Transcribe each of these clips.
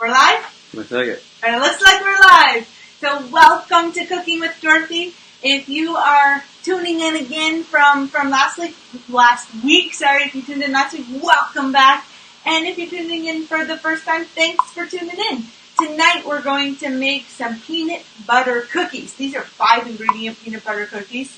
We're live? Looks like it. It looks like we're live. So welcome to Cooking with Dorothy. If you are tuning in again from last week, if you tuned in last week, welcome back. And if you're tuning in for the first time, thanks for tuning in. Tonight we're going to make some peanut butter cookies. These are 5-ingredient peanut butter cookies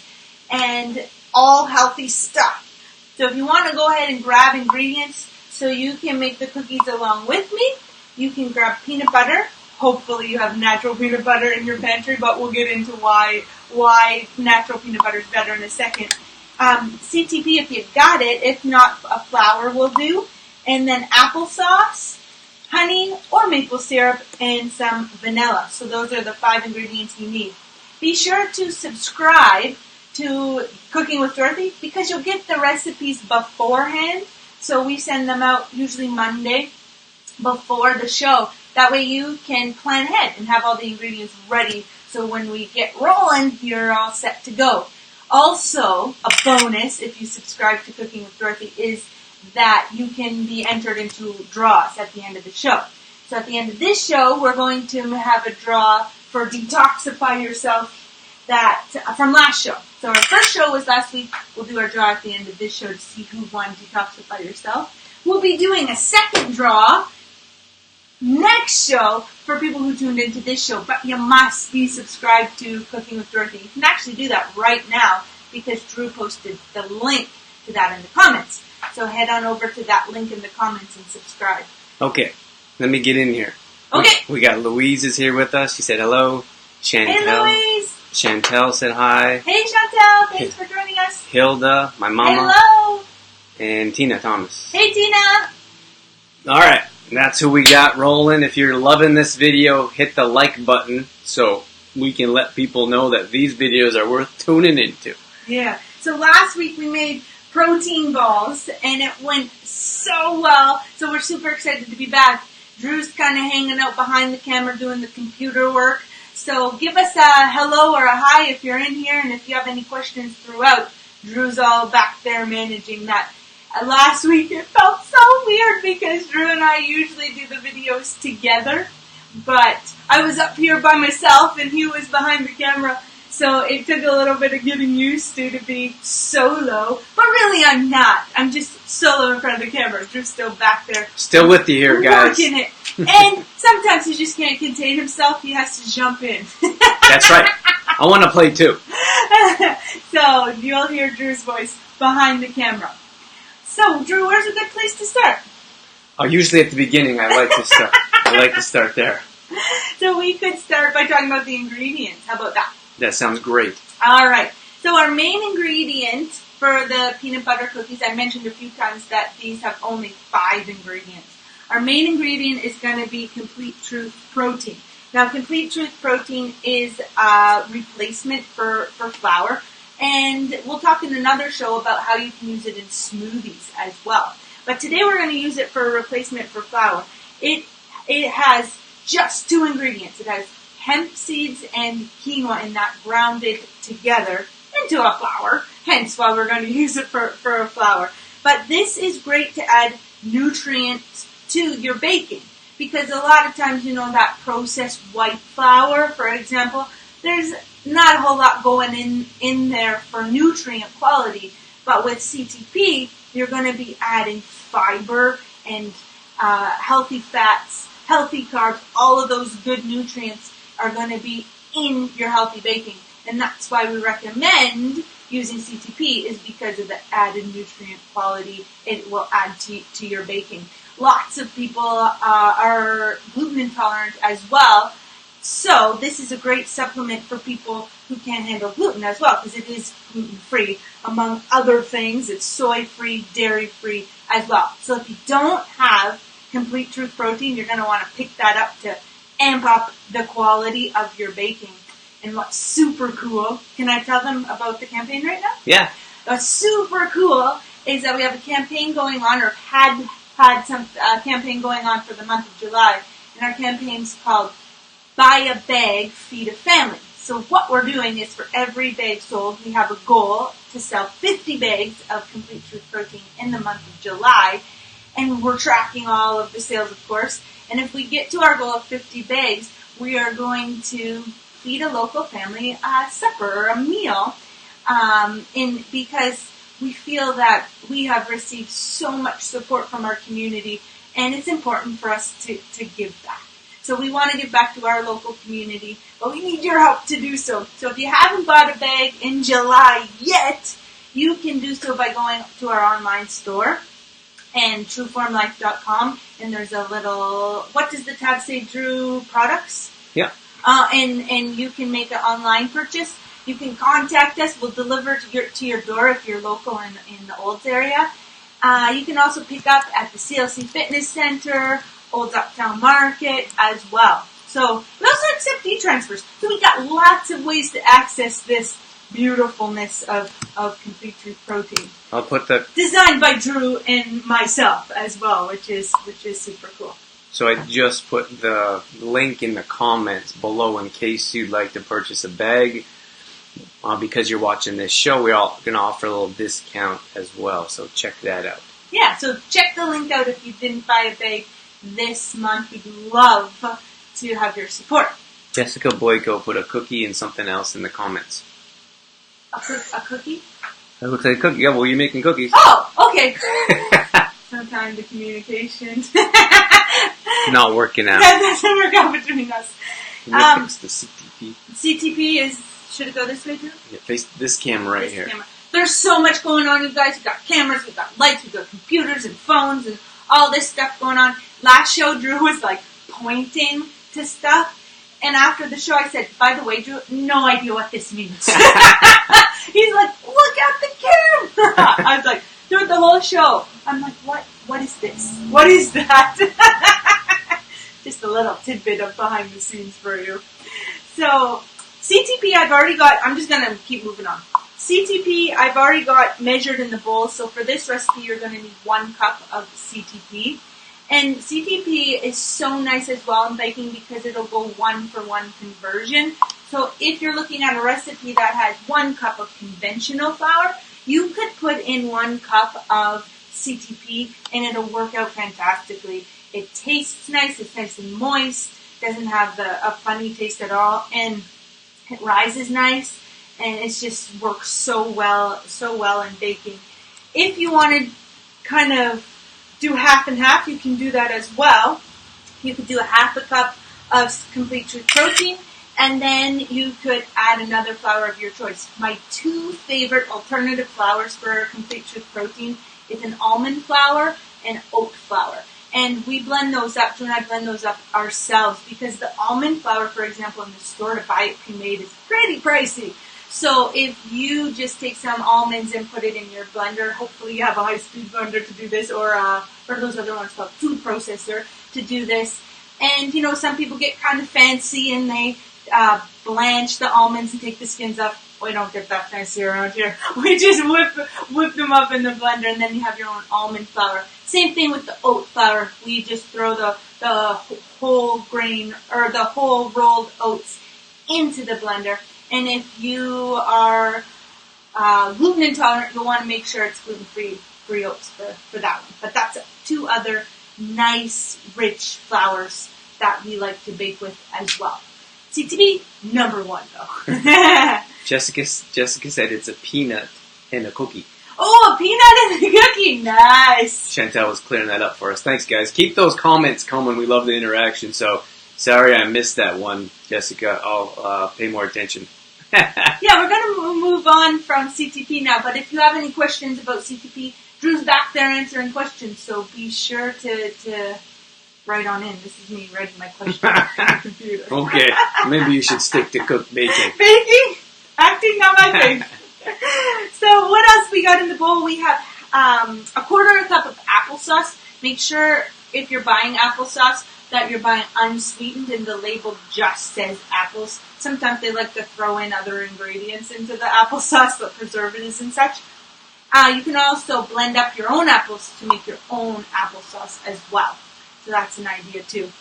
and all healthy stuff. So if you want to go ahead and grab ingredients so you can make the cookies along with me, you can grab peanut butter. Hopefully you have natural peanut butter in your pantry, but we'll get into why natural peanut butter is better in a second. CTP if you've got it. If not, a flour will do. And then applesauce, honey or maple syrup, and some vanilla. So those are the 5 ingredients you need. Be sure to subscribe to Cooking with Dorothy because you'll get the recipes beforehand. So we send them out usually Monday before the show. That way you can plan ahead and have all the ingredients ready so when we get rolling, you're all set to go. Also, a bonus if you subscribe to Cooking with Dorothy is that you can be entered into draws at the end of the show. So at the end of this show, we're going to have a draw for Detoxify Yourself from last show. So our first show was last week. We'll do our draw at the end of this show to see who won Detoxify Yourself. We'll be doing a second draw next show for people who tuned into this show, but you must be subscribed to Cooking with Dorothy. You can actually do that right now because Drew posted the link to that in the comments. So head on over to that link in the comments and subscribe. Okay, let me get in here. Okay. We got Louise is here with us. She said hello. Chantel. Hey, Louise. Chantel said hi. Hey, Chantel. Thanks for joining us. Hilda, my mama. Hello. And Tina Thomas. Hey, Tina. All right, that's who we got rolling. If you're loving this video, hit the like button so we can let people know that these videos are worth tuning into. Yeah. So last week we made protein balls, and it went so well. So we're super excited to be back. Drew's kind of hanging out behind the camera doing the computer work. So give us a hello or a hi if you're in here, and if you have any questions throughout, Drew's all back there managing that. Last week it felt so weird because Drew and I usually do the videos together, but I was up here by myself and he was behind the camera. So it took a little bit of getting used to be solo. But really I'm not. I'm just solo in front of the camera. Drew's still back there. Still with you here, guys. Working it. And sometimes he just can't contain himself. He has to jump in. That's right. I want to play too. So you'll hear Drew's voice behind the camera. So Drew, where's a good place to start? Oh, usually at the beginning I like to start. I like to start there. So we could start by talking about the ingredients. How about that? That sounds great. All right. So our main ingredient for the peanut butter cookies, I mentioned a few times that these have only 5 ingredients. Our main ingredient is going to be Complete Truth protein. Now, Complete Truth protein is a replacement for flour, and we'll talk in another show about how you can use it in smoothies as well. But today we're going to use it for a replacement for flour. It has just 2 ingredients. It has hemp seeds and quinoa in that grounded together into a flour, hence why we're going to use it for a flour. But this is great to add nutrients to your baking because a lot of times, that processed white flour, for example, there's not a whole lot going in there for nutrient quality. But with CTP, you're going to be adding fiber and healthy fats, healthy carbs, all of those good nutrients are going to be in your healthy baking. And that's why we recommend using CTP is because of the added nutrient quality it will add to your baking. Lots of people are gluten intolerant as well. So this is a great supplement for people who can't handle gluten as well because it is gluten-free. Among other things, it's soy-free, dairy-free as well. So if you don't have Complete Truth protein, you're going to want to pick that up to amp up the quality of your baking. And what's super cool, can I tell them about the campaign right now? Yeah. What's super cool is that we have a campaign going on, or had some campaign going on for the month of July. And our campaign's called Buy a Bag, Feed a Family. So what we're doing is for every bag sold, we have a goal to sell 50 bags of Complete Truth protein in the month of July. and we're tracking all of the sales, of course. And if we get to our goal of 50 bags, we are going to feed a local family a supper or a meal, because we feel that we have received so much support from our community, and it's important for us to give back. So we want to give back to our local community, but we need your help to do so. So if you haven't bought a bag in July yet, you can do so by going to our online store and trueformlife.com, and there's a little, what does the tab say, Drew? Products? Yeah. And you can make an online purchase. You can contact us. We'll deliver to your door if you're local in the Olds area. You can also pick up at the CLC Fitness Center, Olds Uptown Market as well. So we also accept e-transfers. So we got lots of ways to access this beautifulness of Complete Truth Protein. I'll put the Designed by Drew and myself as well, which is super cool. So I just put the link in the comments below in case you'd like to purchase a bag. Because you're watching this show, we're all going to offer a little discount as well. So check that out. Yeah, so check the link out if you didn't buy a bag this month. We'd love to have your support. Jessica Boyko put a cookie and something else in the comments. A cookie? That looks like a cookie. Yeah, well, you're making cookies. Oh, okay. Sometimes the communication not working out. That doesn't work out between us. Can you fix the CTP? CTP is, should it go this way, Drew? Yeah, face this camera right here. Camera. There's so much going on, you guys. We've got cameras, we've got lights, we've got computers and phones and all this stuff going on. Last show, Drew was like pointing to stuff. And after the show, I said, by the way, Drew, no idea what this means. He's like, look at the camera. I was like, through the whole show. I'm like, what is this? What is that? Just a little tidbit of behind the scenes for you. So, CTP I've already got, I'm just going to keep moving on. CTP I've already got measured in the bowl. So for this recipe, you're going to need 1 cup of CTP. And CTP is so nice as well in baking because it'll go 1-for-1 conversion. So if you're looking at a recipe that has 1 cup of conventional flour, you could put in 1 cup of CTP and it'll work out fantastically. It tastes nice, it's nice and moist, doesn't have a funny taste at all, and it rises nice, and it just works so well in baking. If you want to kind of do half and half, you can do that as well. You could do a 1/2 cup of Complete Truth Protein, and then you could add another flour of your choice. My 2 favorite alternative flours for Complete Truth Protein is an almond flour and oat flour. And we blend those up, Drew and I blend those up ourselves, because the almond flour, for example, in the store to buy it pre-made is pretty pricey. So if you just take some almonds and put it in your blender, hopefully you have a high-speed blender to do this, or what are those other ones called, food processor to do this. And, you know, some people get kind of fancy and they blanch the almonds and take the skins off. We don't get that fancy around here. We just whip them up in the blender, and then you have your own almond flour. Same thing with the oat flour. We just throw the whole grain or the whole rolled oats into the blender. And if you are gluten intolerant, you'll want to make sure it's gluten-free oats for that one. But that's 2 other nice, rich flours that we like to bake with as well. CTP, number 1 though. Jessica said it's a peanut and a cookie. Oh, a peanut and a cookie. Nice. Chantel was clearing that up for us. Thanks, guys. Keep those comments coming. We love the interaction. So, sorry I missed that one, Jessica. I'll pay more attention. Yeah, we're going to move on from CTP now. But if you have any questions about CTP, Drew's back there answering questions. So be sure to write on in. This is me writing my questions on the computer. Okay. Maybe you should stick to cooked bacon. Baking? Acting, not my thing. So what else we got in the bowl? We have a 1/4 cup of applesauce. Make sure if you're buying applesauce that you're buying unsweetened and the label just says apples. Sometimes they like to throw in other ingredients into the applesauce, but preservatives and such. You can also blend up your own apples to make your own applesauce as well. So that's an idea too.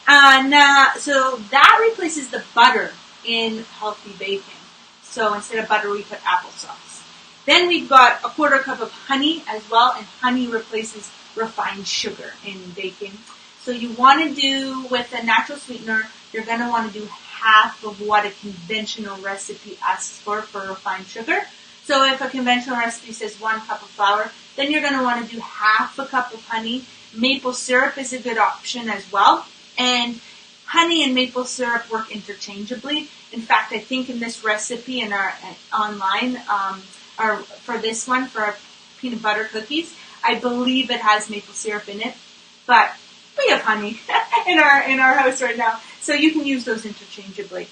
So that replaces the butter in healthy baking. So instead of butter, we put applesauce. Then we've got a 1/4 cup of honey as well, and honey replaces refined sugar in baking. So you want to do, with a natural sweetener, you're going to want to do half of what a conventional recipe asks for refined sugar. So if a conventional recipe says 1 cup of flour, then you're going to want to do half a cup of honey. Maple syrup is a good option as well. And honey and maple syrup work interchangeably. In fact, I think in this recipe in our online, or for this one, for our peanut butter cookies, I believe it has maple syrup in it. But we have honey in our house right now, so you can use those interchangeably.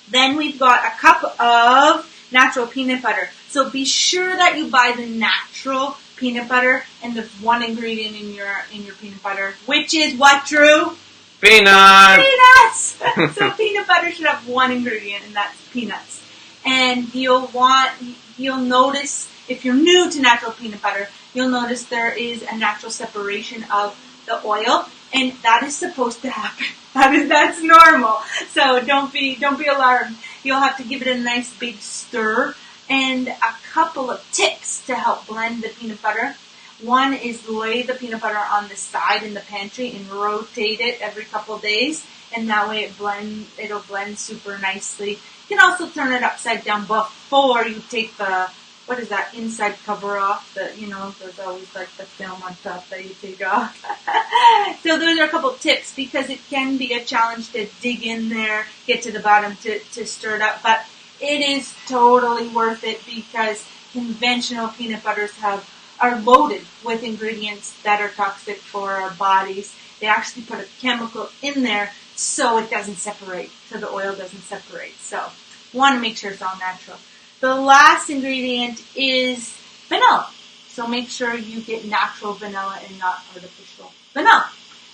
Then we've got a cup of natural peanut butter. So be sure that you buy the natural peanut butter and the one ingredient in your peanut butter, which is what, Drew? Peanuts! So peanut butter should have one ingredient, and that's peanuts. And you'll notice, if you're new to natural peanut butter, you'll notice there is a natural separation of the oil, and that is supposed to happen. That's normal. So don't be alarmed. You'll have to give it a nice big stir. And a couple of tips to help blend the peanut butter. One is lay the peanut butter on the side in the pantry and rotate it every couple of days, and that way it'll blend super nicely. You can also turn it upside down before you take the, what is that, inside cover off. There's always like the film on top that you take off. So those are a couple of tips, because it can be a challenge to dig in there, get to the bottom to stir it up, but it is totally worth it, because conventional peanut butters are loaded with ingredients that are toxic for our bodies. They actually put a chemical in there so it doesn't separate, so the oil doesn't separate. So want to make sure it's all natural. The last ingredient is vanilla. So make sure you get natural vanilla and not artificial vanilla.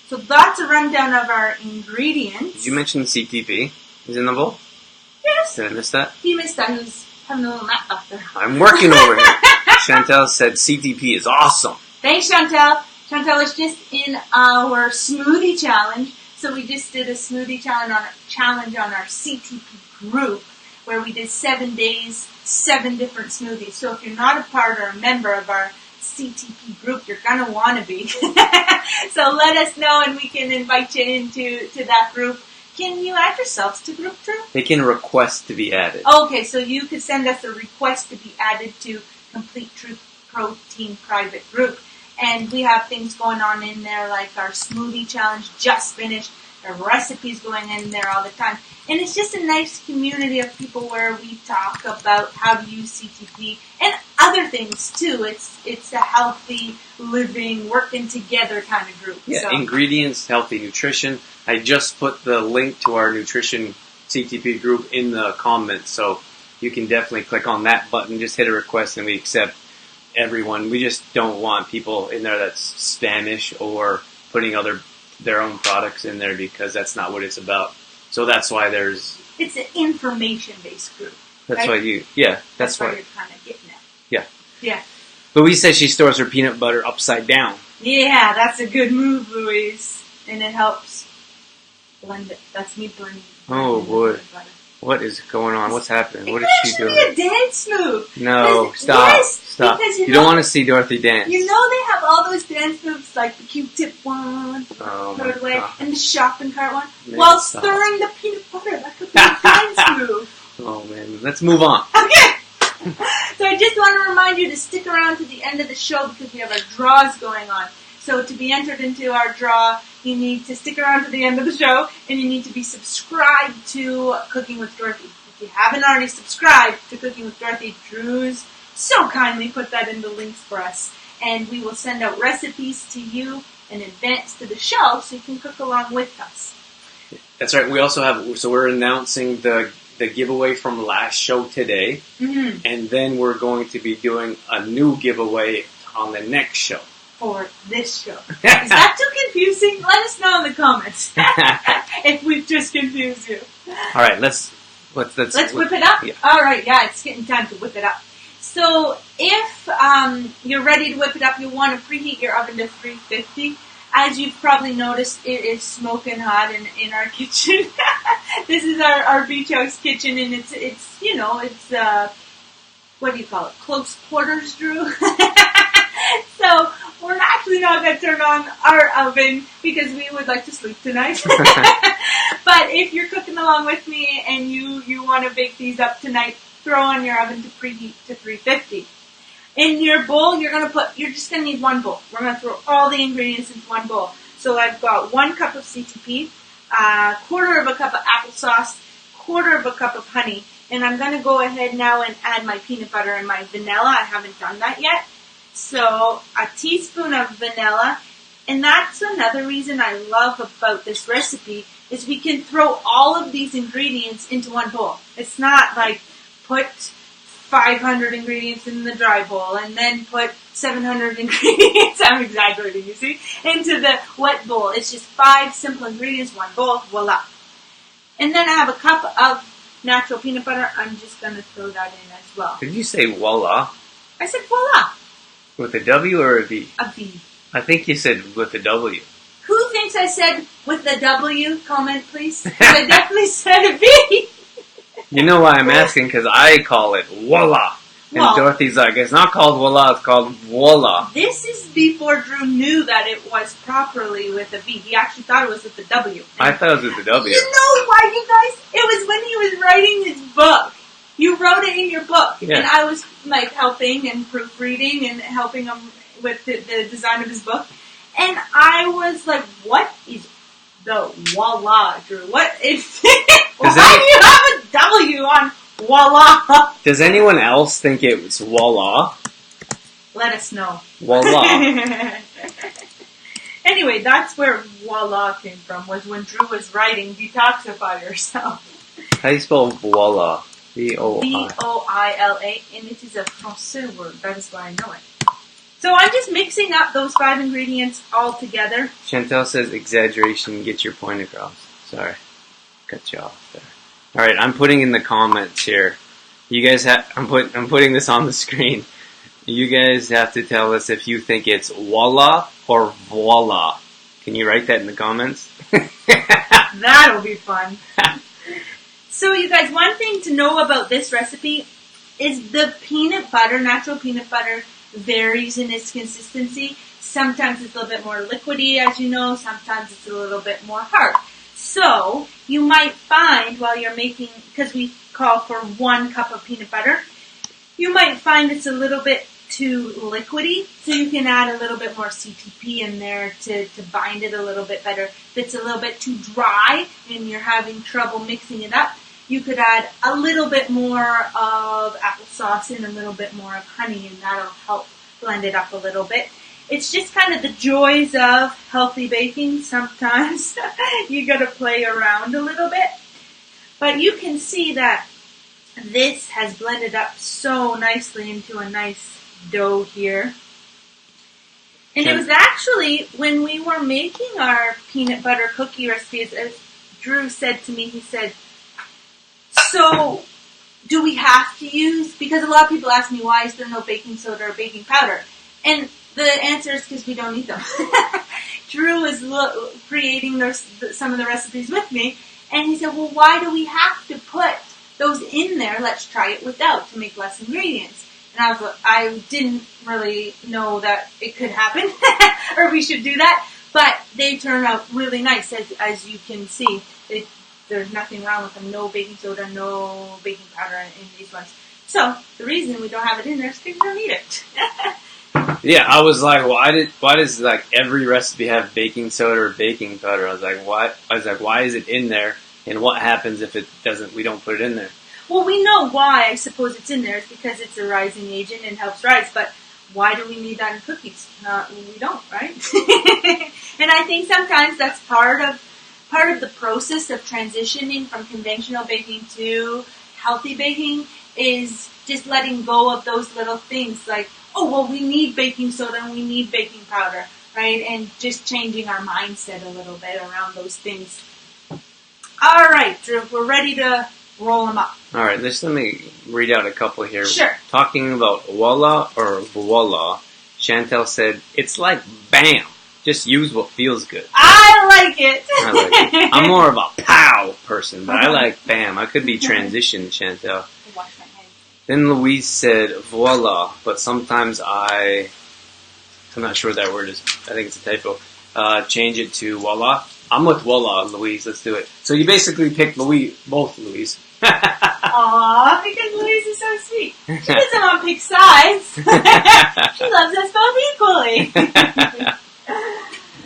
So that's a rundown of our ingredients. Did you mention CTP is in the bowl? Yes. Did I miss that? You missed that. He was having a little nap back there. I'm working over here. Chantel said CTP is awesome. Thanks, Chantel. Chantel is just in our smoothie challenge. So we just did a smoothie challenge on our CTP group, where we did 7 days, 7 different smoothies. So if you're not a part or a member of our CTP group, you're going to want to be. So let us know, and we can invite you into that group. Can you add yourselves to group, Drew? They can request to be added. Okay, so you could send us a request to be added to Complete Truth Protein private group. And we have things going on in there, like our smoothie challenge just finished. There are recipes going in there all the time. And it's just a nice community of people where we talk about how to use CTP and other things too. It's a healthy living, working together kind of group. Yeah, so. Ingredients, healthy nutrition. I just put the link to our nutrition CTP group in the comments, so you can definitely click on that button, just hit a request, and we accept everyone. We just don't want people in there that's Spanish or putting their own products in there, because that's not what it's about. So that's why it's an information-based group. That's right? why that's why you're kind of getting it. Yeah. Yeah. Louise says she stores her peanut butter upside down. Yeah, that's a good move, Louise. And it helps blend it. That's me blending. Oh, boy. What is going on? What's happening? What is she doing? It's actually a dance move. No, stop. Yes, stop. Because you don't want to see Dorothy dance. You know they have all those dance moves, like the Q-tip one, Oh, throw it away, God. and the shopping cart one, Man, while stop. stirring the peanut butter. That could be a dance move. Oh, man. Let's move on. Okay. So I just want to remind you to stick around to the end of the show, because we have our draws going on. So to be entered into our draw, you need to stick around to the end of the show, and you need to be subscribed to Cooking with Dorothy. If you haven't already subscribed to Cooking with Dorothy, Drew's so kindly put that in the links for us. And we will send out recipes to you in advance to the show, so you can cook along with us. That's right. We also we're announcing the giveaway from last show today. Mm-hmm. And then we're going to be doing a new giveaway on the next show. For this show. Is that too confusing? Let us know in the comments if we've just confused you. All right, let's whip it up. Yeah. All right, yeah, it's getting time to whip it up. So if you're ready to whip it up, you want to preheat your oven to 350. As you've probably noticed, it is smoking hot in our kitchen. This is our beach house kitchen, and it's what do you call it? Close quarters, Drew. So we're actually not going to turn on our oven because we would like to sleep tonight. But if you're cooking along with me and you want to bake these up tonight, throw on your oven to preheat to 350. In your bowl, you're just going to need one bowl. We're going to throw all the ingredients into one bowl. So I've got 1 cup of CTP, quarter of a cup of applesauce, quarter of a cup of honey, and I'm going to go ahead now and add my peanut butter and my vanilla. I haven't done that yet. So a teaspoon of vanilla, and that's another reason I love about this recipe is we can throw all of these ingredients into one bowl. It's not like put 500 ingredients in the dry bowl and then put 700 ingredients, I'm exaggerating, you see, into the wet bowl. It's just 5 simple ingredients, one bowl, voila. And then I have a cup of natural peanut butter. I'm just going to throw that in as well. Did you say voila? I said voila. With a W or a V? A V. I think you said with a W. Who thinks I said with a W? Comment, please. I definitely said a V. You know why I'm asking? Because I call it voila. And Well, Dorothy's like, it's not called voila, it's called voila. this is before Drew knew that it was properly with a V. He actually thought it was with a W. I thought it was with a W. You know why, you guys? It was when he was writing his book. You wrote it in your book. Yeah. And I was like helping and proofreading and helping him with the design of his book. And I was like, what is the voila, Drew? What is why do you have a W on voila? Does anyone else think it was voila? Let us know. Voila. Anyway, that's where voila came from, was when Drew was writing Detoxify Yourself. How do you spell voila? V-O-I. V-O-I-L-A, and it is a Francais word. That is why I know it. So I'm just mixing up those 5 ingredients all together. Chantel says exaggeration, get your point across. Sorry. Cut you off there. Alright, I'm putting in the comments here. You guys I'm putting this on the screen. You guys have to tell us if you think it's voila or voila. Can you write that in the comments? That'll be fun. So you guys, one thing to know about this recipe is the peanut butter, natural peanut butter, varies in its consistency. Sometimes it's a little bit more liquidy, as you know. Sometimes it's a little bit more hard. So you might find while you're making, because we call for 1 cup of peanut butter, you might find it's a little bit too liquidy, so you can add a little bit more CTP in there to bind it a little bit better. If it's a little bit too dry and you're having trouble mixing it up, you could add a little bit more of applesauce and a little bit more of honey, and that'll help blend it up a little bit. It's just kind of the joys of healthy baking. Sometimes you gotta play around a little bit. But you can see that this has blended up so nicely into a nice dough here. And it was actually, when we were making our peanut butter cookie recipes, as Drew said to me, he said, so do we have to use, because a lot of people ask me, why is there no baking soda or baking powder? And the answer is because we don't need them. Drew was creating some of the recipes with me, and he said, well, why do we have to put those in there? Let's try it without to make less ingredients. And I didn't really know that it could happen, or we should do that, but they turn out really nice, as you can see. There's nothing wrong with them. No baking soda, no baking powder in these ones. So the reason we don't have it in there is because we don't need it. Yeah, I was like, why does like every recipe have baking soda or baking powder? I was like, why is it in there? And what happens if it doesn't? We don't put it in there. Well, we know why. I suppose it's in there. It's because it's a rising agent and helps rise. But why do we need that in cookies? We don't, right? And I think sometimes that's part of the process of transitioning from conventional baking to healthy baking is just letting go of those little things like, oh, well, we need baking soda and we need baking powder, right? And just changing our mindset a little bit around those things. All right, Drew, we're ready to roll them up. All right, let me read out a couple here. Sure. Talking about voila or voila, Chantel said, it's like bam. Just use what feels good. I like it. I like it. I'm more of a pow person, but I like bam. I could be transitioned, Chantel. Wash my hands. Then Louise said voila, but sometimes I I'm not sure what that word is. I think it's a typo. Change it to voila. I'm with voila, Louise. Let's do it. So you basically picked both Louise. Aww, because Louise is so sweet. She doesn't want to pick sides. She loves us both equally.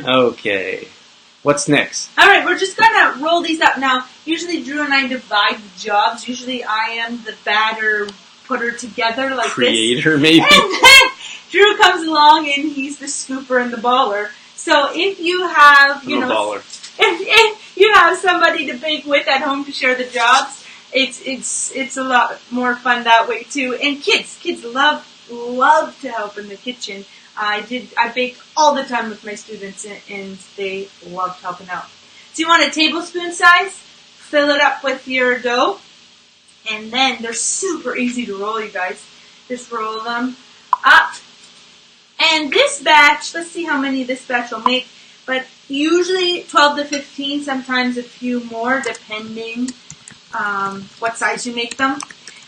Okay. What's next? Alright, we're just gonna roll these up. Now, usually Drew and I divide the jobs. Usually I am the batter putter together like Creator, this. maybe? And then Drew comes along and he's the scooper and the baller. So if you have, if you have somebody to bake with at home to share the jobs, it's a lot more fun that way too. And kids love to help in the kitchen. I bake all the time with my students and they loved helping out. So you want a tablespoon size, fill it up with your dough, and then they're super easy to roll, you guys. Just roll them up. And this batch, let's see how many this batch will make, but usually 12 to 15, sometimes a few more, depending what size you make them.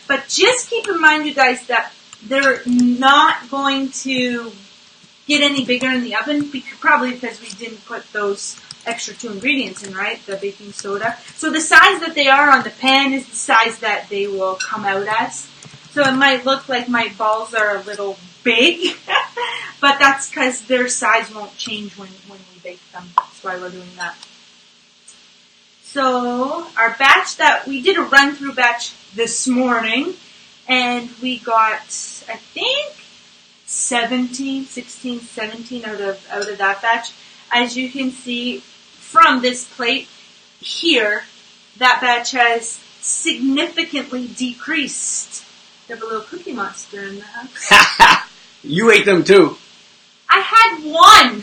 But just keep in mind, you guys, that they're not going to get any bigger in the oven, probably because we didn't put those extra 2 ingredients in, right? The baking soda. So the size that they are on the pan is the size that they will come out as. So it might look like my balls are a little big, but that's because their size won't change when we bake them. That's why we're doing that. So our batch that we did a run-through batch this morning, and we got, I think, 16, 17 out of that batch. As you can see from this plate here, that batch has significantly decreased. We have a little Cookie Monster in the house. You ate them too. I had one.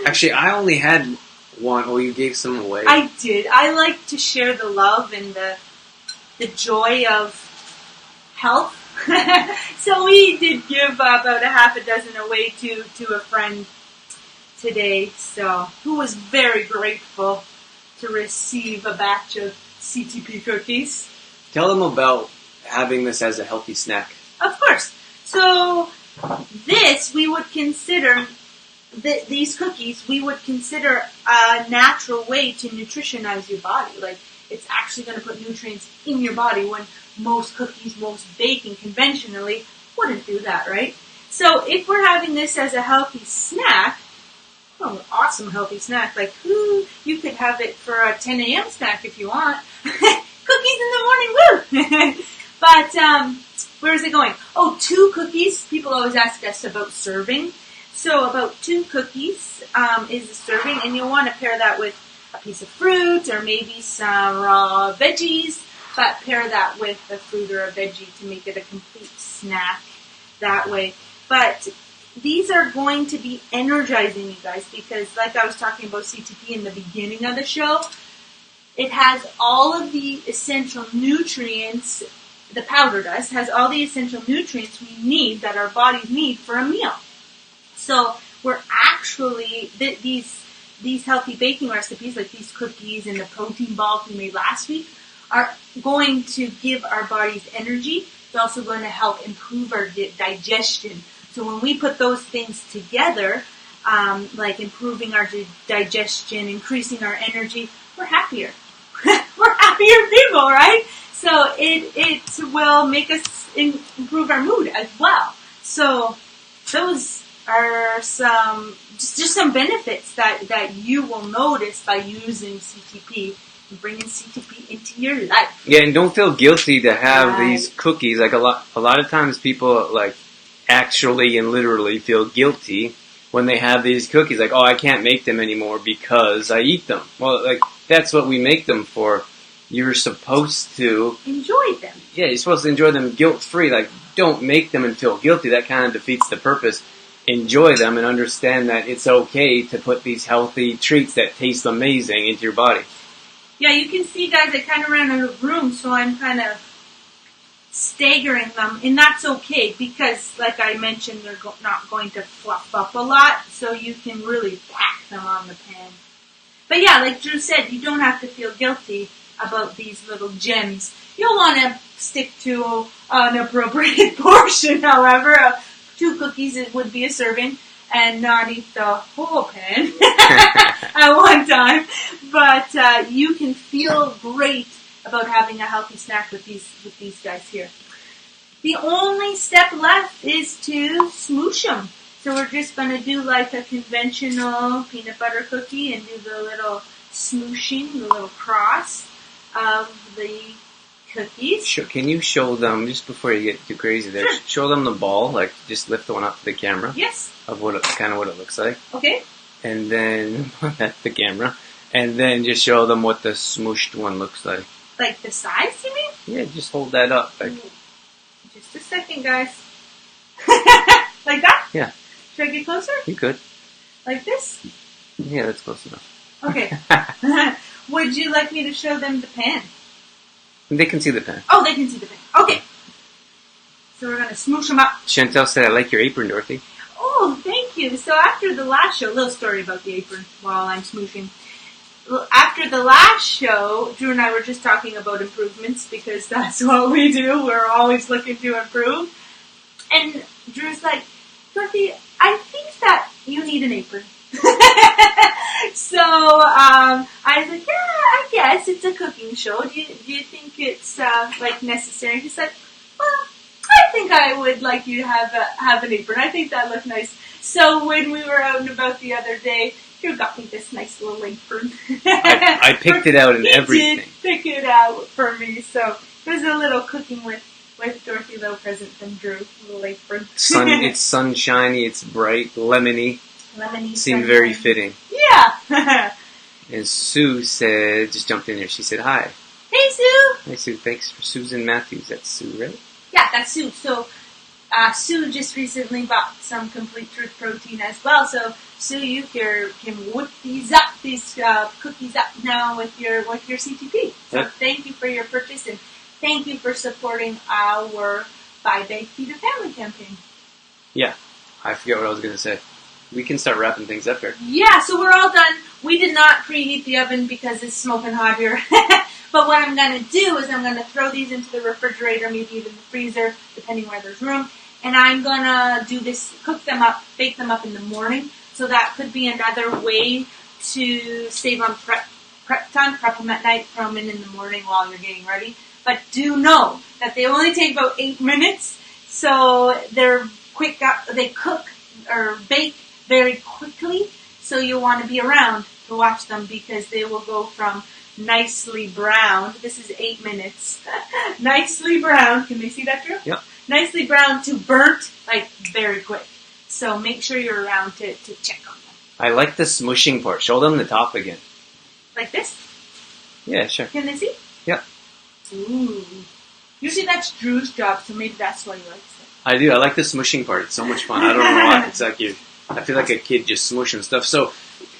Actually, I only had one. Oh, you gave some away. I did. I like to share the love and the joy of health. So we did give about a half a dozen away to a friend today. So who was very grateful to receive a batch of CTP cookies. Tell them about having this as a healthy snack. Of course. So this we would consider, these cookies, we would consider a natural way to nutritionize your body. Like, it's actually going to put nutrients in your body when most cookies, most baking conventionally wouldn't do that, right? So if we're having this as a healthy snack, awesome healthy snack, like you could have it for a 10 a.m. snack if you want. Cookies in the morning, woo! But where is it going? 2 cookies. People always ask us about serving. So about 2 cookies is a serving, and you'll want to pair that with a piece of fruit or maybe some raw veggies, but pair that with a fruit or a veggie to make it a complete snack that way. But these are going to be energizing, you guys, because like I was talking about CTP in the beginning of the show, it has all of the essential nutrients, the powder does, has all the essential nutrients we need that our bodies need for a meal. So we're actually, these healthy baking recipes, like these cookies and the protein balls we made last week, are going to give our bodies energy. It's also going to help improve our digestion. So when we put those things together, like improving our digestion, increasing our energy, we're happier. We're happier people, right? So it will make us improve our mood as well. So those are some just some benefits that you will notice by using CTP and bringing CTP into your life. Yeah, and don't feel guilty to have these cookies. Like a lot of times people like actually and literally feel guilty when they have these cookies. Like, I can't make them anymore because I eat them. Well, like that's what we make them for. You're supposed to enjoy them. Yeah, you're supposed to enjoy them guilt-free. Like, don't make them and feel guilty. That kind of defeats the purpose. Enjoy them and understand that it's okay to put these healthy treats that taste amazing into your body. Yeah, you can see, guys, I kind of ran out of room, so I'm kind of staggering them, and that's okay because, like I mentioned, they're not going to fluff up a lot, so you can really pack them on the pan. But yeah, like Drew said, you don't have to feel guilty about these little gems. You'll want to stick to an appropriate portion, however, 2 cookies, it would be a serving, and not eat the whole pan at one time. But you can feel great about having a healthy snack with these guys here. The only step left is to smoosh them. So we're just going to do like a conventional peanut butter cookie and do the little smooshing, the little cross of the cookies. Can you show them, just before you get too crazy there, Sure. show them the ball, like just lift the one up to the camera. Yes. Of what kind of what it looks like. Okay. And then, that's the camera. And then just show them what the smooshed one looks like. Like the size, you mean? Yeah, just hold that up. Like, just a second, guys. Like that? Yeah. Should I get closer? You could. Like this? Yeah, that's close enough. Okay. Would you like me to show them the pan? They can see the pen. Oh, they can see the pan. Okay. So we're going to smoosh them up. Chantel said, I like your apron, Dorothy. Oh, thank you. So after the last show, little story about the apron while I'm smooshing. After the last show, Drew and I were just talking about improvements because that's what we do. We're always looking to improve. And Drew's like, Dorothy, I think that you need an apron. So I was like, yeah, I guess it's a cooking show. Do you think it's like necessary? He said, well, I think I would like you to have an apron. I think that looked nice. So when we were out and about the other day, Drew got me this nice little apron. I picked it out and everything. He did pick it out for me. So there's a little cooking with Dorothy little present from Drew, a little apron. It's sunshiny, it's bright, lemony. Lemony. Seemed very fitting. Yeah. And Sue said, just jumped in there, she said, hi. Hey, Sue. Hi, Sue. Thanks for Susan Matthews. That's Sue, right? Yeah, that's Sue. So Sue just recently bought some Complete Truth protein as well. So Sue, you can whip these cookies up now with your CTP. So Yep. Thank you for your purchase and thank you for supporting our Buy Bake Feed a Family campaign. Yeah. I forget what I was going to say. We can start wrapping things up here. Yeah, so we're all done. We did not preheat the oven because it's smoking hot here. But what I'm going to do is I'm going to throw these into the refrigerator, maybe even the freezer, depending where there's room. And I'm going to do this, cook them up, bake them up in the morning. So that could be another way to save on prep time. Prep them at night, throw them in the morning while you're getting ready. But do know that they only take about 8 minutes. So they're quick up, they cook or bake very quickly. So you'll want to be around to watch them because they will go from nicely browned. This is 8 minutes. Nicely browned. Can they see that, Drew? Yep. Nicely browned to burnt, like very quick. So make sure you're around to check on them. I like the smushing part. Show them the top again. Like this? Yeah, sure. Can they see? Yep. Ooh. Usually that's Drew's job, so maybe that's why he likes it. I do. I like the smushing part. It's so much fun. I don't know why. It's like I feel like a kid just smushing stuff. So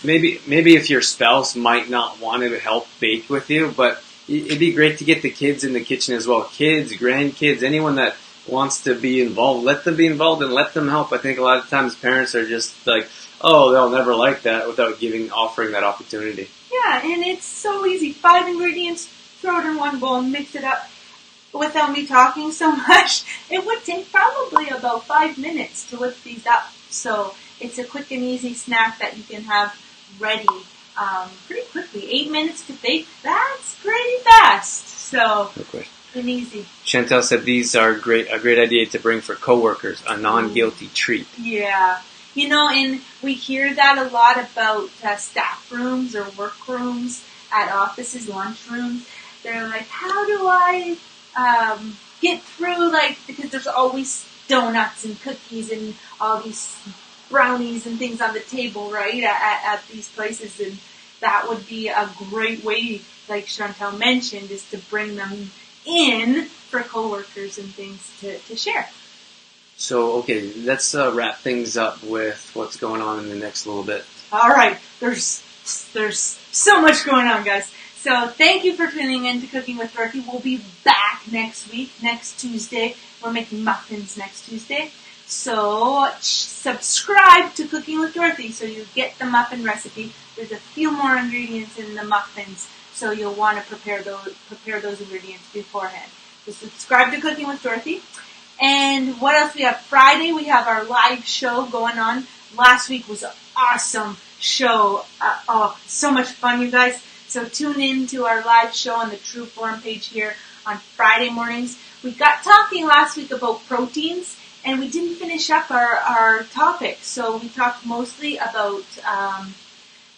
maybe if your spouse might not want to help bake with you, but it'd be great to get the kids in the kitchen as well. Kids, grandkids, anyone that wants to be involved, let them be involved and let them help. I think a lot of times parents are just like, oh, they'll never like that without offering that opportunity. Yeah, and it's so easy. 5 ingredients, throw it in one bowl, mix it up. Without me talking so much, it would take probably about 5 minutes to whip these up. So it's a quick and easy snack that you can have ready pretty quickly. 8 minutes to bake, that's pretty fast. So Okay. and easy. Chantel said these are a great idea to bring for coworkers, a non-guilty treat. Yeah. You know, and we hear that a lot about staff rooms or work rooms at offices, lunch rooms. They're like, how do I get through, because there's always donuts and cookies and all these brownies and things on the table, right, at these places. And that would be a great way, like Chantel mentioned, is to bring them in for coworkers and things to share. So, okay, let's wrap things up with what's going on in the next little bit. All right, there's so much going on, guys. So thank you for tuning in to Cooking with Dorothy. We'll be back next week, next Tuesday. We're making muffins next Tuesday. So subscribe to Cooking with Dorothy so you get the muffin recipe. There's a few more ingredients in the muffins, so you'll want to prepare those ingredients beforehand. So subscribe to Cooking with Dorothy. And what else we have? Friday, we have our live show going on. Last week was an awesome show. So much fun, you guys. So tune in to our live show on the True Form page here on Friday mornings. We got talking last week about proteins, and we didn't finish up our topic. So we talked mostly about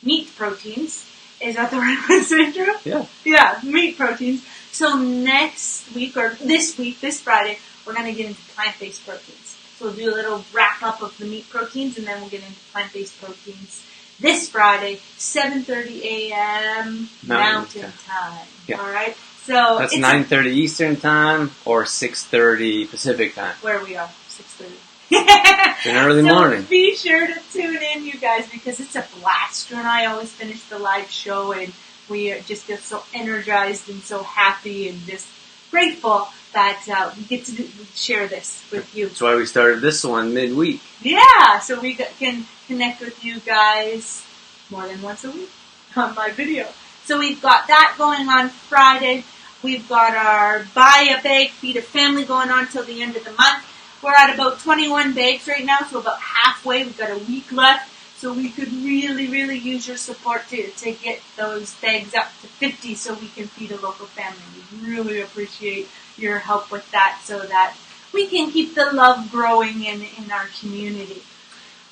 meat proteins. Is that the right one, Andrew? Yeah. Yeah, meat proteins. So next week, or this week, this Friday, we're going to get into plant-based proteins. So we'll do a little wrap-up of the meat proteins, and then we'll get into plant-based proteins this Friday, 7:30 a.m. Mountain Time. Yeah. All right? So that's 9:30 Eastern Time or 6:30 Pacific Time. Where we are, 6:30. It's an early morning. So be sure to tune in, you guys, because it's a blast. Drew and I always finish the live show, and we just feel so energized and so happy and just grateful that we get to share this with you. That's why we started this one midweek. Yeah, so we can connect with you guys more than once a week on my video. So we've got that going on Friday. We've got our buy a bag, feed a family going on till the end of the month. We're at about 21 bags right now, so about halfway. We've got a week left, so we could really, really use your support to get those bags up to 50 so we can feed a local family. We really appreciate your help with that so that we can keep the love growing in our community.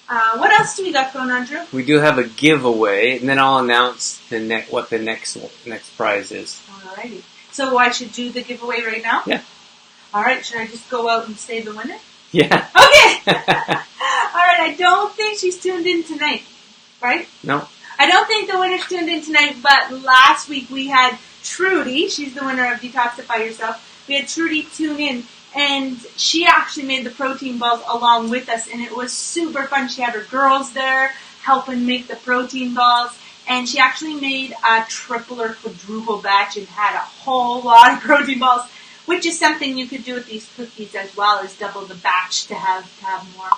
What else do we got going on, Drew? We do have a giveaway, and then I'll announce what the next prize is. Alrighty. So I should do the giveaway right now? Yeah. Alright, should I just go out and say the winner? Yeah. Okay! Alright, I don't think she's tuned in tonight, right? No. I don't think the winner's tuned in tonight, but last week we had Trudy, she's the winner of Detoxify Yourself. We had Trudy tune in, and she actually made the protein balls along with us, and it was super fun. She had her girls there helping make the protein balls, and she actually made a triple or quadruple batch and had a whole lot of protein balls, which is something you could do with these cookies as well as double the batch to have more.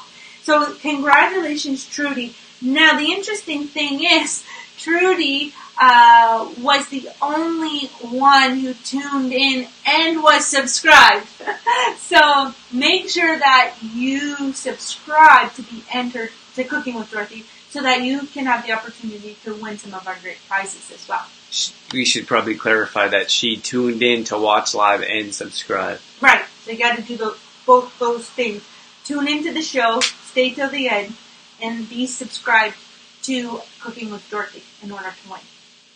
So congratulations, Trudy. Now the interesting thing is, Trudy was the only one who tuned in and was subscribed. So make sure that you subscribe to be entered to Cooking with Dorothy so that you can have the opportunity to win some of our great prizes as well. We should probably clarify that she tuned in to watch live and subscribe. Right. So you got to do both those things. Tune into the show, stay till the end, and be subscribed to Cooking with Dorothy in order to win.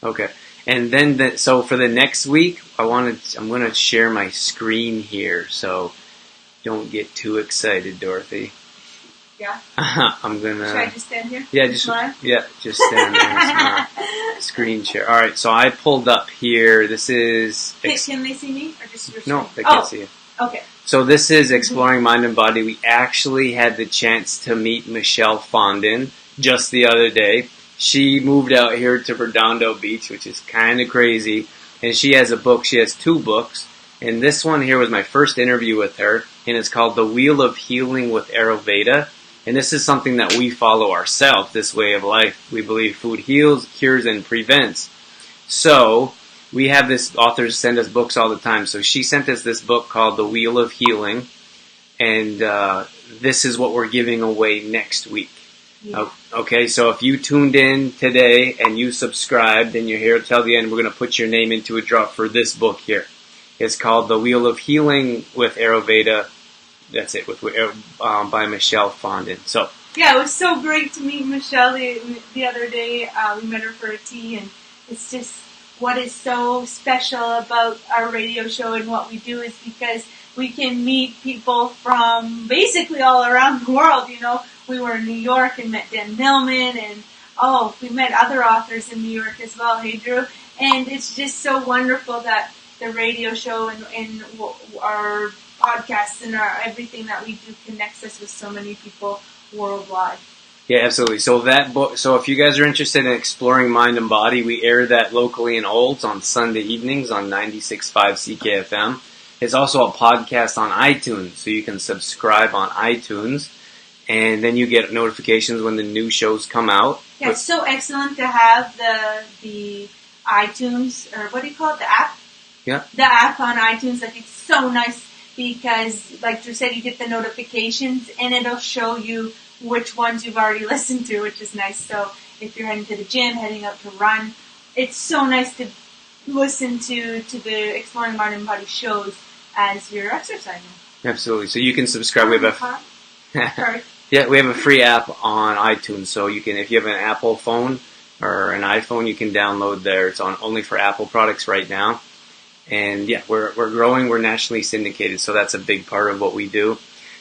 Okay. And then, so for the next week, I'm going to share my screen here, so don't get too excited, Dorothy. Yeah? I'm going to... Should I just stand here? Yeah, just stand there and smile. Screen share. Alright, so I pulled up here. This is... Can they see me? Or just your screen? No, they can't see it. Okay. So this is Exploring Mind and Body. We actually had the chance to meet Michelle Fondin just the other day. She moved out here to Redondo Beach, which is kind of crazy. And she has a book. She has 2 books. And this one here was my first interview with her. And it's called The Wheel of Healing with Ayurveda. And this is something that we follow ourselves, this way of life. We believe food heals, cures, and prevents. So we have this, authors send us books all the time. So she sent us this book called The Wheel of Healing. And this is what we're giving away next week. Yeah. Okay, so if you tuned in today and you subscribed and you're here till the end, we're going to put your name into a draw for this book here. It's called The Wheel of Healing with Ayurveda. That's it, by Michelle Fondin. So yeah, it was so great to meet Michelle the other day. We met her for a tea, and it's just what is so special about our radio show and what we do is because we can meet people from basically all around the world. You know, we were in New York and met Dan Millman, and we met other authors in New York as well. Hey, Drew, and it's just so wonderful that the radio show and our podcasts and everything that we do connects us with so many people worldwide. Yeah, absolutely. So that book. So if you guys are interested in exploring mind and body, we air that locally in Olds on Sunday evenings on 96.5 CKFM. It's also a podcast on iTunes, so you can subscribe on iTunes, and then you get notifications when the new shows come out. Yeah, it's so excellent to have the iTunes, or what do you call it, the app? Yeah. The app on iTunes. Like, it's so nice because, like Drew said, you get the notifications and it'll show you which ones you've already listened to, which is nice. So if you're heading to the gym, heading out to run, it's so nice to listen to the Exploring Mind and Body shows as you're exercising. Absolutely. So you can subscribe. We have Sorry. Yeah, we have a free app on iTunes, so you can, if you have an Apple phone or an iPhone, you can download there. It's on only for Apple products right now. And yeah, we're growing. We're nationally syndicated, so that's a big part of what we do.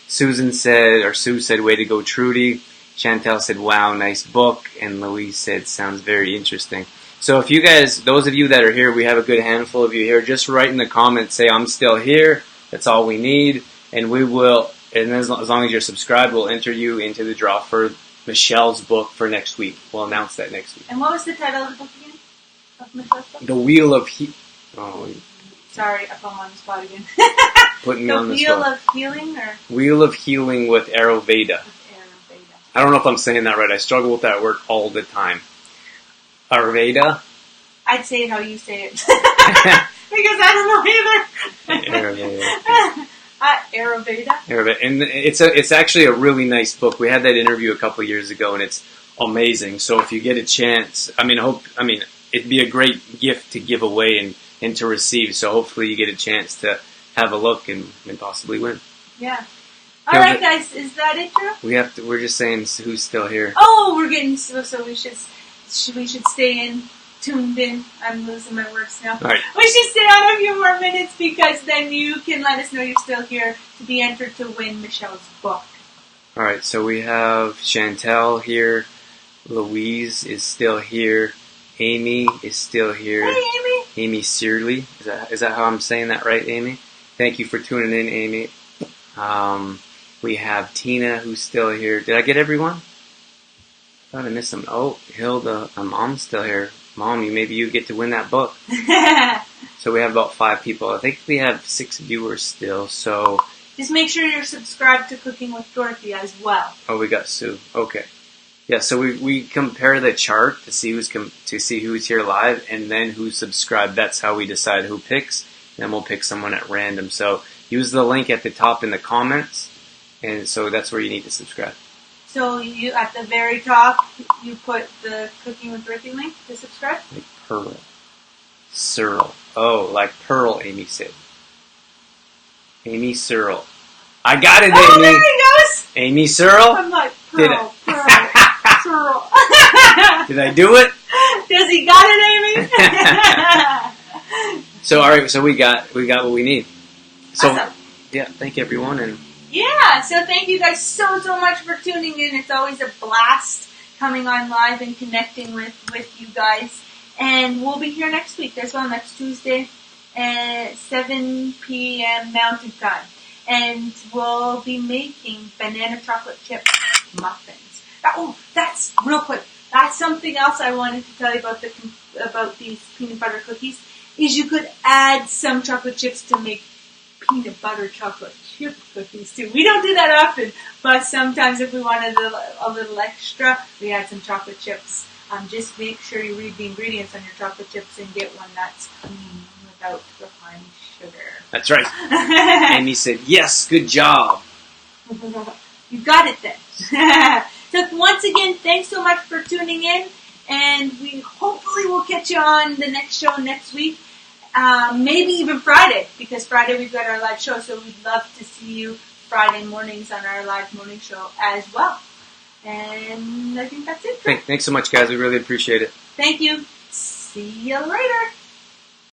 Sue said, way to go, Trudy. Chantel said, wow, nice book. And Louise said, sounds very interesting. So if you guys, those of you that are here, we have a good handful of you here, just write in the comments, say, I'm still here. That's all we need. And we will, and as long as you're subscribed, we'll enter you into the draw for Michelle's book for next week. We'll announce that next week. And what was the title of the book again? Of Michelle's book? The Wheel of Sorry, I put him on the spot again. Putting me on the Wheel spot. of Healing, or Wheel of Healing with Ayurveda. I don't know if I'm saying that right. I struggle with that word all the time. Ayurveda? I'd say it how you say it. Because I don't know either. Ayurveda. And it's actually a really nice book. We had that interview a couple of years ago, and it's amazing. So if you get a chance, it'd be a great gift to give away and to receive. So hopefully you get a chance to have a look and possibly win. Yeah. All right, guys. Is that it, Drew? We're just saying who's still here. Oh, we're getting so we should stay tuned in. I'm losing my words now. All right. We should stay on a few more minutes because then you can let us know you're still here to be entered to win Michelle's book. All right. So we have Chantel here. Louise is still here. Amy is still here. Hey, Amy. Amy Searley. Is that how I'm saying that right, Amy? Thank you for tuning in, Amy. We have Tina, who's still here. Did I get everyone? I thought I missed some. Oh, Hilda, Mom's still here. Mom, maybe you get to win that book. So we have about 5 people. I think we have 6 viewers still. So just make sure you're subscribed to Cooking with Dorothy as well. Oh, we got Sue. Okay. Yeah, so we compare the chart to see who's here live and then who's subscribed. That's how we decide who picks. Then we'll pick someone at random. So use the link at the top in the comments, and so that's where you need to subscribe. So you at the very top, you put the Cooking with Dorothy link to subscribe? Like Pearl. Searle. Oh, like Pearl, Amy said. Amy Searle. I got it, Amy. Oh, there he goes. Amy Searle. I'm like, Pearl. Searle. Did I do it? Does he got it, Amy? So all right, so we got what we need. So awesome. Yeah, thank you everyone, and yeah, so thank you guys so much for tuning in. It's always a blast coming on live and connecting with you guys. And we'll be here next week as well, next Tuesday at 7 p.m. Mountain Time. And we'll be making banana chocolate chip muffins. That's real quick. That's something else I wanted to tell you about these peanut butter cookies. Is you could add some chocolate chips to make peanut butter chocolate chip cookies too. We don't do that often, but sometimes if we wanted a little extra, we add some chocolate chips. Just make sure you read the ingredients on your chocolate chips and get one that's clean without refined sugar. That's right. Amy said, yes, good job. You got it then. So once again, thanks so much for tuning in, and we hopefully will catch you on the next show next week. Maybe even Friday, because Friday we've got our live show, so we'd love to see you Friday mornings on our live morning show as well. And I think that's it. Thanks so much, guys. We really appreciate it. Thank you. See you later.